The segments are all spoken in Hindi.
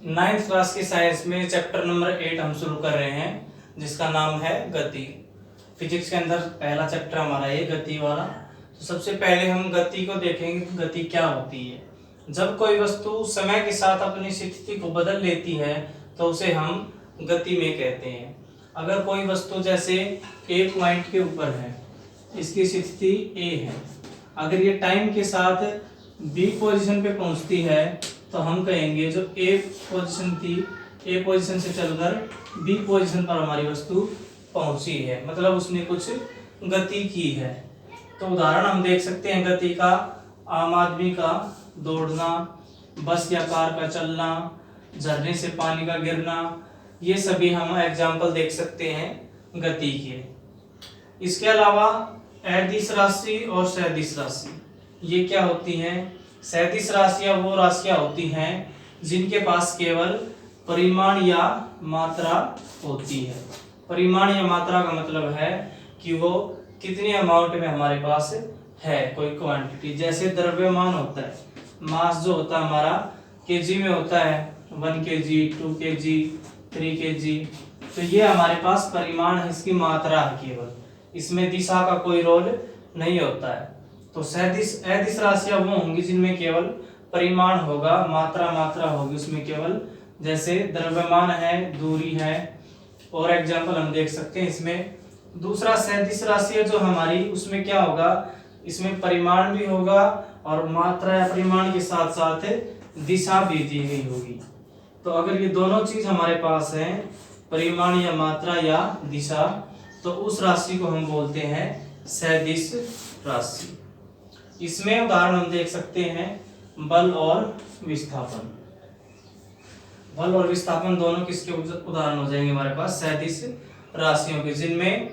नाइन्थ क्लास की साइंस में चैप्टर नंबर 8 हम शुरू कर रहे हैं, जिसका नाम है गति। फिजिक्स के अंदर पहला चैप्टर हमारा ये गति वाला। तो सबसे पहले हम गति को देखेंगे, गति क्या होती है। जब कोई वस्तु समय के साथ अपनी स्थिति को बदल लेती है तो उसे हम गति में कहते हैं। अगर कोई वस्तु जैसे एक पॉइंट के ऊपर है, इसकी स्थिति ए है, अगर ये टाइम के साथ बी पोजीशन पे पहुंचती है तो हम कहेंगे जो ए पोजीशन थी, ए पोजीशन से चलकर बी पोजीशन पर हमारी वस्तु पहुंची है, मतलब उसने कुछ गति की है। तो उदाहरण हम देख सकते हैं गति का, आम आदमी का दौड़ना, बस या कार का चलना, झरने से पानी का गिरना, ये सभी हम एग्जाम्पल देख सकते हैं गति के। इसके अलावा अदिश राशि और सदिश राशि, ये क्या होती हैं? सदिश राशियां वो राशियां होती हैं जिनके पास केवल परिमाण या मात्रा होती है। परिमाण या मात्रा का मतलब है कि वो कितनी अमाउंट में हमारे पास है, कोई क्वांटिटी। जैसे द्रव्यमान होता है, मास जो होता है हमारा केजी में होता है, 1 kg, 2 kg, 3 kg। तो ये हमारे पास परिमाण है, इसकी मात्रा है केवल, इसमें दिशा का कोई रोल नहीं होता है। तो अदिश राशियां वो होंगी जिनमें केवल परिमाण होगा, मात्रा होगी उसमें केवल, जैसे द्रव्यमान है, दूरी है, और एग्जाम्पल हम देख सकते हैं इसमें। दूसरा सदिश राशि जो हमारी, उसमें क्या होगा, इसमें परिमाण भी होगा और मात्रा या परिमाण के साथ साथ दिशा भी दी गई होगी। तो अगर ये दोनों चीज हमारे पास है, परिमाण या मात्रा या दिशा, तो उस राशि को हम बोलते हैं सदिश राशि। इसमें उदाहरण हम देख सकते हैं बल और विस्थापन। बल और विस्थापन दोनों किसके उदाहरण हो जाएंगे हमारे पास? सदिश राशियों के, जिनमें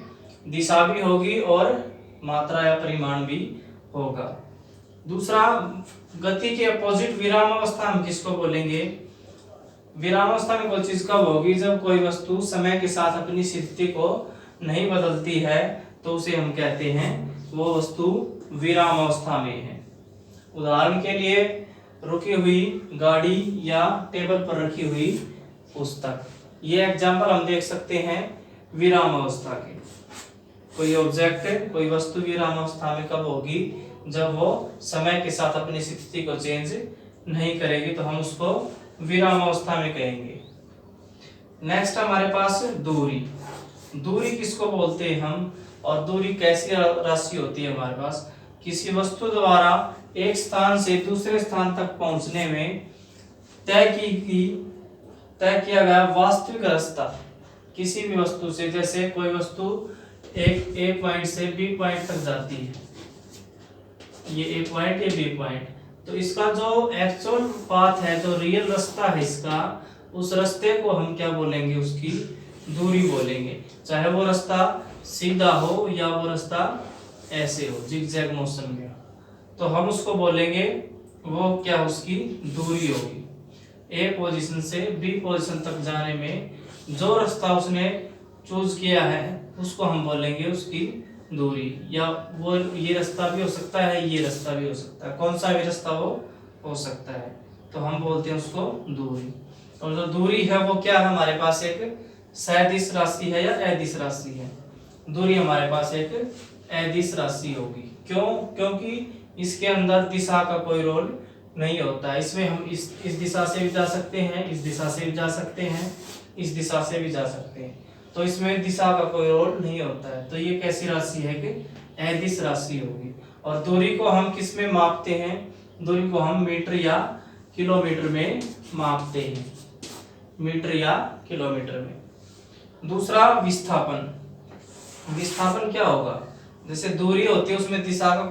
दिशा भी होगी और मात्रा या परिमाण भी होगा। दूसरा, गति के अपोजिट विरामावस्था हम किसको बोलेंगे? विरामावस्था में कोई चीज कब होगी? जब कोई वस्तु समय के साथ अपनी स्थिति को नहीं बदलती है तो उसे हम कहते हैं वो वस्तु विरामावस्था में है। उदाहरण के लिए रुकी हुई गाड़ी या टेबल पर रखी हुई पुस्तक, ये एग्जाम्पल हम देख सकते हैं विरामावस्था के। कोई ऑब्जेक्ट, कोई वस्तु विरामावस्था में कब होगी? जब वो समय के साथ अपनी स्थिति को चेंज नहीं करेगी, तो हम उसको विरामावस्था में कहेंगे। नेक्स्ट हमारे पास दूरी। दूरी किसको बोलते हैं हम, और दूरी कैसी राशि होती है हमारे पास? किसी वस्तु द्वारा एक स्थान से दूसरे स्थान तक पहुंचने में तय किया गया वास्तविक रास्ता किसी भी वस्तु से। जैसे कोई वस्तु एक ए पॉइंट से बी पॉइंट तक जाती है, ये ए पॉइंट, ये बी पॉइंट, तो इसका जो एक्चुअल पाथ है, जो रियल रास्ता है इसका, उस रास्ते को हम क्या बोलेंगे? उसकी दूरी बोलेंगे। चाहे वो रास्ता सीधा हो या वो रास्ता ऐसे हो, जिगजैग मोशन में, तो हम उसको बोलेंगे वो क्या, उसकी दूरी होगी। ए पोजीशन से बी पोजीशन तक जाने में जो रास्ता उसने चूज किया है उसको हम बोलेंगे उसकी दूरी। या वो ये रास्ता भी हो सकता है, ये रास्ता भी हो सकता है, कौन सा भी रास्ता वो हो सकता है, तो हम बोलते हैं उसको दूरी। और जो दूरी है वो क्या है हमारे पास? एक सदिश राशि है या अदिश राशि है? दूरी हमारे पास एक अदिश राशि होगी। क्यों? क्योंकि इसके अंदर दिशा का कोई रोल नहीं होता है। इसमें हम इस दिशा से भी जा सकते हैं, इस दिशा से भी जा सकते हैं, इस दिशा से भी जा सकते हैं, तो इसमें दिशा का कोई रोल नहीं होता है। तो ये कैसी राशि है कि अदिश राशि होगी। और दूरी को हम किस में मापते हैं? दूरी को हम मीटर या किलोमीटर में मापते हैं, मीटर या किलोमीटर में। दूसरा, विस्थापन। विस्थापन क्या होगा? जैसे दूरी होती है उसमें दिशा का